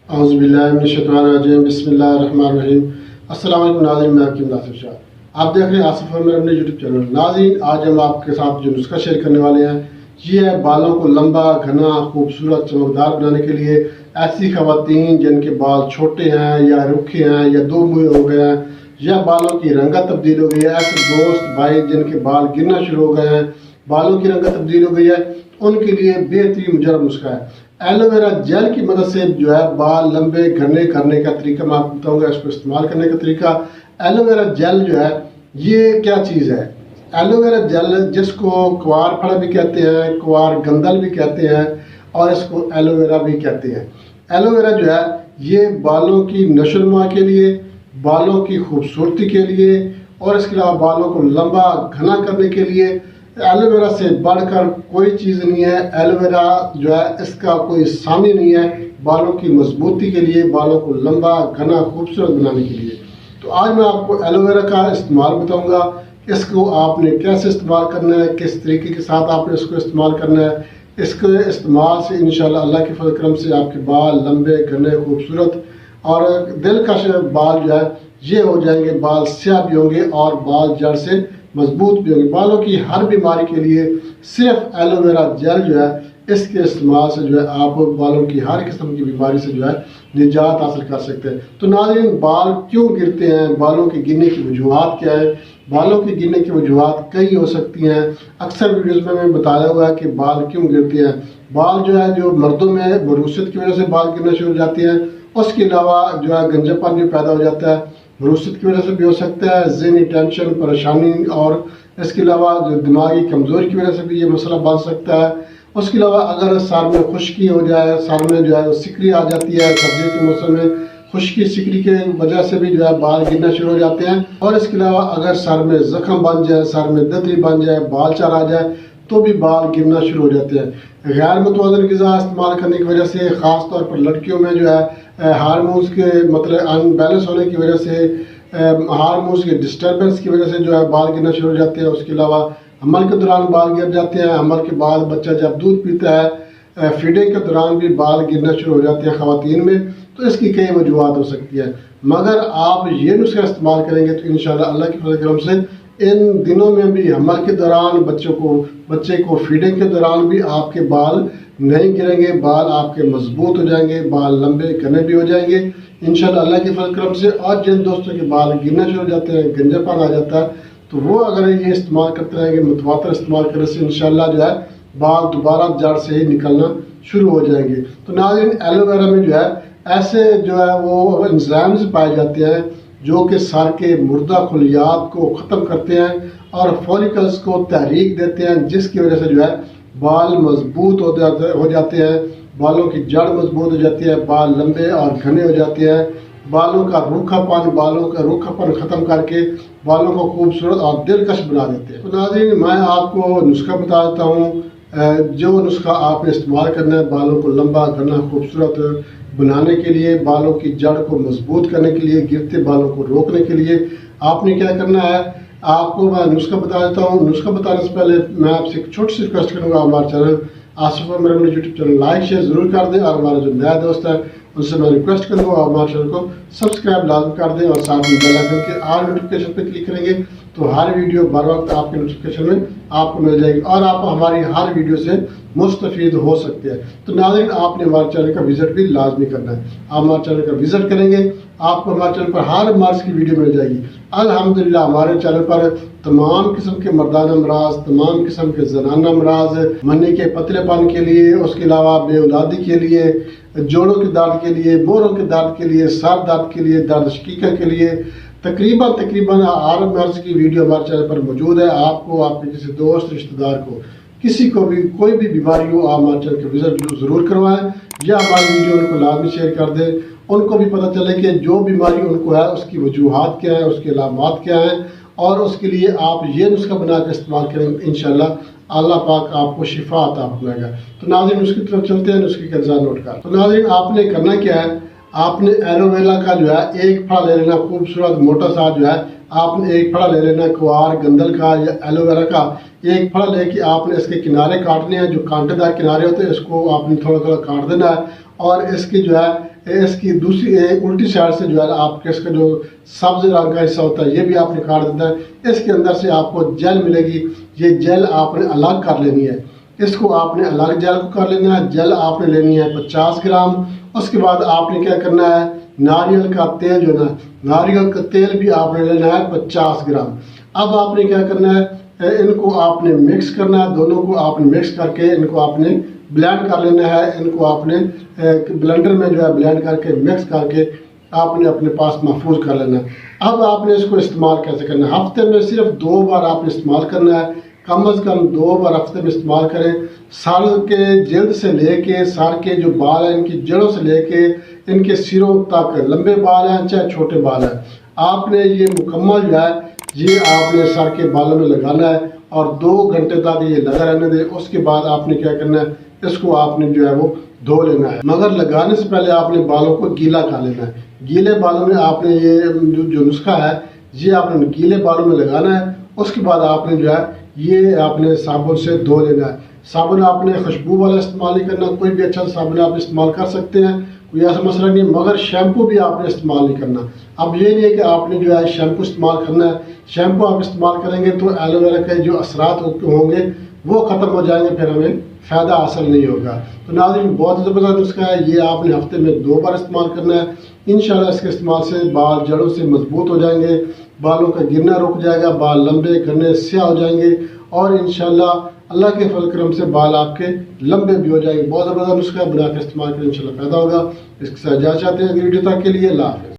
اعوذ باللہ من الشیطان الرجیم، بسم اللہ الرحمن الرحیم۔ السلام علیکم ناظرین، میں آپ کی آصف شاہ، آپ دیکھ رہے ہیں آصف عمر اپنے یوٹیوب چینل۔ ناظرین، آج ہم آپ کے ساتھ جو نسخہ شیئر کرنے والے ہیں یہ ہے بالوں کو لمبا، گھنا، خوبصورت، چمکدار بنانے کے لیے ایسی خواتین جن کے بال چھوٹے ہیں یا رکھے ہیں یا دو منہ ہو گئے ہیں یا بالوں کی رنگت تبدیل ہو گئی ہے، ایسے دوست بھائی جن کے بال گرنا شروع ہو گئے ہیں، بالوں کی رنگت تبدیل ہو گئی ہے، ان کے لیے بہترین مجرب نسخہ ہے۔ ایلو ویرا جیل کی مدد سے جو ہے بال لمبے گھنے کرنے کا طریقہ میں آپ کو بتاؤں گا، اس کو استعمال کرنے کا طریقہ۔ ایلو ویرا جیل جو ہے یہ کیا چیز ہے؟ ایلو ویرا جیل جس کو کوار پھڑا بھی کہتے ہیں، کوار گندل بھی کہتے ہیں اور اس کو ایلو ویرا بھی کہتے ہیں۔ ایلو ویرا جو ہے یہ بالوں کی نشو و نما کے لیے، بالوں کی خوبصورتی کے لیے اور اس کے علاوہ بالوں کو لمبا گھنا کرنے کے لیے ایلو ویرا سے بڑھ کر کوئی چیز نہیں ہے۔ ایلو ویرا جو ہے اس کا کوئی ثانی نہیں ہے بالوں کی مضبوطی کے لیے، بالوں کو لمبا گھنا خوبصورت بنانے کے لیے۔ تو آج میں آپ کو ایلو ویرا کا استعمال بتاؤں گا، اس کو آپ نے کیسے استعمال کرنا ہے، کس طریقے کے ساتھ آپ نے اس کو استعمال کرنا ہے۔ اس کے استعمال سے انشاءاللہ اللہ کے فضل کرم سے آپ کے بال لمبے گھنے خوبصورت اور دلکش بال جو ہے یہ ہو جائیں گے، بال سیاہ بھی ہوں گے اور بال جڑ سے مضبوط بھی ہوں گے۔ بالوں کی ہر بیماری کے لیے صرف ایلو ویرا جیل جو ہے اس کے استعمال سے جو ہے آپ بالوں کی ہر قسم کی بیماری سے جو ہے نجات حاصل کر سکتے ہیں۔ تو ناظرین، بال کیوں گرتے ہیں، بالوں کے گرنے کی وجوہات کیا ہے؟ بالوں کے گرنے کی وجوہات کئی ہو سکتی ہیں۔ اکثر ویڈیوز میں بتایا ہوا ہے کہ بال کیوں گرتے ہیں۔ بال جو ہے جو مردوں میں وراثت کی وجہ سے بال گرنا شروع ہو جاتے ہیں، اس کے علاوہ جو ہے گنجا پن جو پیدا ہو جاتا ہے وراثت کی وجہ سے بھی ہو سکتا ہے، ذہنی ٹینشن، پریشانی اور اس کے علاوہ جو دماغی کمزوری کی وجہ سے بھی یہ مسئلہ بن سکتا ہے۔ اس کے علاوہ اگر سر میں خشکی ہو جائے، سر میں جو ہے سکری آ جاتی ہے، سردیوں کے موسم میں خشکی سکری کے وجہ سے بھی جو ہے بال گرنا شروع ہو جاتے ہیں۔ اور اس کے علاوہ اگر سر میں زخم بن جائے، سر میں ددری بن جائے، بال چار آ جائے تو بھی بال گرنا شروع ہو جاتے ہیں۔ غیر متوازن غذا استعمال کرنے کی وجہ سے، خاص طور پر لڑکیوں میں جو ہے ہارمونز کے مطلب ان بیلنس ہونے کی وجہ سے، ہارمونز کے ڈسٹربنس کی وجہ سے جو ہے بال گرنا شروع ہو جاتے ہیں۔ اس کے علاوہ حمل کے دوران بال گر جاتے ہیں، حمل کے بعد بچہ جب دودھ پیتا ہے، فیڈنگ کے دوران بھی بال گرنا شروع ہو جاتے ہیں خواتین میں۔ تو اس کی کئی وجوہات ہو سکتی ہے، مگر آپ یہ نسخہ استعمال کریں گے تو انشاءاللہ اللہ کے فضل کرم سے ان دنوں میں بھی حمل کے دوران بچے کو فیڈنگ کے دوران بھی آپ کے بال نہیں گریں گے، بال آپ کے مضبوط ہو جائیں گے، بال لمبے گھنے بھی ہو جائیں گے انشاءاللہ اللہ کے فضل کرم سے۔ اور جن دوستوں کے بال گرنا شروع ہو جاتے ہیں، گنجا پن آ جاتا ہے، تو وہ اگر یہ استعمال کرتے رہیں گے متواتر استعمال کرنے سے انشاءاللہ جو ہے بال دوبارہ جڑ سے ہی نکلنا شروع ہو جائیں گے۔ تو ناظرین، ایلو ویرا میں جو ہے ایسے جو ہے وہ انزائمز پائے جاتے ہیں جو کہ سر کے مردہ خلیات کو ختم کرتے ہیں اور فولیکلز کو تحریک دیتے ہیں، جس کی وجہ سے جو ہے بال مضبوط ہو جاتے ہیں، بالوں کی جڑ مضبوط ہو جاتی ہے، بال لمبے اور گھنے ہو جاتے ہیں، بالوں کا روکھا پن ختم کر کے بالوں کو خوبصورت اور دلکش بنا دیتے ہیں۔ تو ناظرین، میں آپ کو نسخہ بتا دیتا ہوں، جو نسخہ آپ نے استعمال کرنا ہے بالوں کو لمبا گھنا خوبصورت بنانے کے لیے، بالوں کی جڑ کو مضبوط کرنے کے لیے، گرتے بالوں کو روکنے کے لیے آپ نے کیا کرنا ہے۔ آپ کو میں نسخہ بتا دیتا ہوں۔ نسخہ بتانے سے پہلے میں آپ سے ایک چھوٹی سی ریکویسٹ کروں گا، ہمارا چینل آصف عمر اپنے یوٹیوب چینل لائک شیئر ضرور کر دیں، اور ہمارے جو نیا دوست ہیں ان سے میں ریکویسٹ کروں گا ہمارے چینل کو سبسکرائب لازم کر دیں اور ساتھ میں بیل آئیکن کے آل نوٹیفیکیشن پہ کلک کریں گے تو ہر ویڈیو بر وقت آپ کے نوٹیفیکیشن میں آپ کو مل جائے گی اور آپ ہماری ہر ویڈیو سے مستفید ہو سکتے ہیں۔ تو ناظرین، آپ نے ہمارے چینل کا وزٹ بھی لازمی کرنا ہے۔ آپ ہمارے چینل کا وزٹ کریں گے، آپ کو ہمارے چینل پر ہر مرض کی ویڈیو مل جائے گی۔ الحمدللہ ہمارے چینل پر تمام قسم کے مردانہ امراض، تمام قسم کے زنانہ امراض، منی کے پتلے پن کے لیے، اس کے علاوہ بے اولادی کے لیے، جوڑوں کے درد کے لیے، موروں کے درد کے لیے، سر درد کے لیے، درد شقیقہ کے لیے تقریباً ہر مرض کی ویڈیو ہمارے چینل پر موجود ہے۔ آپ کو، آپ کے کسی دوست رشتہ دار کو، کسی کو بھی کوئی بھی بیماری ہو، آپ ہمارے چینل کے وزٹ ضرور کروائیں یا ہماری ویڈیو ان کو لازمی شیئر کر دیں، ان کو بھی پتہ چلے کہ جو بیماری ان کو ہے اس کی وجوہات کیا ہیں، اس کے علامات کیا ہیں، اور اس کے لیے آپ یہ نسخہ بنا کے استعمال کریں گے انشاءاللہ اللہ پاک آپ کو شفا عطا فرمائے گا۔ تو ناظرین، اس کی طرف چلتے ہیں، نسخے کا اجزاء نوٹ کر۔ تو ناظرین، آپ نے کرنا کیا ہے، آپ نے ایلو ویرا کا جو ہے ایک پھڑا لے لینا، خوبصورت موٹا سا جو ہے آپ نے ایک پھڑا لے لینا کوار گندل کا یا ایلو ویرا کا ایک پھڑا لے کے آپ نے اس کے کنارے کاٹنے ہیں، جو کانٹے دار کنارے ہوتے ہیں اس کو آپ نے تھوڑا تھوڑا کاٹ دینا ہے، اور اس کی جو ہے اس کی دوسری الٹی سائڈ سے جو ہے آپ کے اس کا جو سبز رنگ کا حصہ ہوتا ہے یہ بھی آپ نے کاٹ دینا ہے۔ اس کے اندر سے آپ کو جیل ملے گی، یہ جیل آپ نے الگ کر لینی ہے، اس کو آپ نے الگ جیل کو کر لینا ہے۔ جیل آپ نے لینی ہے 50 گرام۔ اس کے بعد آپ نے کیا کرنا ہے، ناریل کا تیل جو ہے نا، ناریل کا تیل بھی آپ نے لینا ہے 50 گرام۔ اب آپ نے کیا کرنا ہے، ان کو آپ نے مکس کرنا ہے، دونوں کو آپ نے مکس کر کے ان کو آپ نے بلینڈ کر لینا ہے۔ ان کو آپ نے بلینڈر میں جو ہے بلینڈ کر کے مکس کر کے آپ نے اپنے پاس محفوظ کر لینا ہے۔ اب آپ نے اس کو استعمال کیسے کرنا ہے، ہفتے میں صرف 2 بار آپ نے استعمال کرنا ہے، کم از کم 2 بار ہفتے میں استعمال کریں۔ سر کے جلد سے لے کے سر کے جو بال ہیں ان کی جڑوں سے لے کے ان کے سروں تک، لمبے بال ہیں چاہے چھوٹے بال ہیں، آپ نے یہ مکمل جو ہے یہ آپ نے سر کے بالوں میں لگانا ہے اور 2 گھنٹے تک یہ لگا رہنے دیں۔ اس کے بعد آپ نے کیا کرنا ہے، اس کو آپ نے جو ہے وہ دھو لینا ہے، مگر لگانے سے پہلے آپ نے بالوں کو گیلا کر لینا ہے۔ گیلے بالوں میں آپ نے یہ جو نسخہ ہے یہ آپ نے گیلے بالوں میں لگانا ہے۔ اس کے بعد آپ نے جو ہے یہ آپ نے صابن سے دھو لینا ہے۔ صابن آپ نے خوشبو والا استعمال نہیں کرنا، کوئی بھی اچھا صابن آپ استعمال کر سکتے ہیں، کوئی ایسا مسئلہ نہیں ہے، مگر شیمپو بھی آپ نے استعمال نہیں کرنا۔ اب یہ نہیں ہے کہ آپ نے جو ہے شیمپو استعمال کرنا ہے، شیمپو آپ استعمال کریں گے تو ایلو ویرا کے جو اثرات ہوں گے وہ ختم ہو جائیں گے، پھر ہمیں فائدہ حاصل نہیں ہوگا۔ تو ناظرین بہت زبردست نسخہ ہے، یہ آپ نے ہفتے میں 2 بار استعمال کرنا ہے۔ انشاءاللہ اس کے استعمال سے بال جڑوں سے مضبوط ہو جائیں گے، بالوں کا گرنا رک جائے گا، بال لمبے گھنے سیاہ ہو جائیں گے اور انشاءاللہ اللہ کے فضل کرم سے بال آپ کے لمبے بھی ہو جائیں گے۔ بہت زبردست نسخہ ہے، بنا کے استعمال کریں انشاءاللہ فائدہ ہوگا۔ اس کے ساتھ اجازت چاہتے ہیں اگلی ویڈیو تک کے لیے، اللہ حافظ۔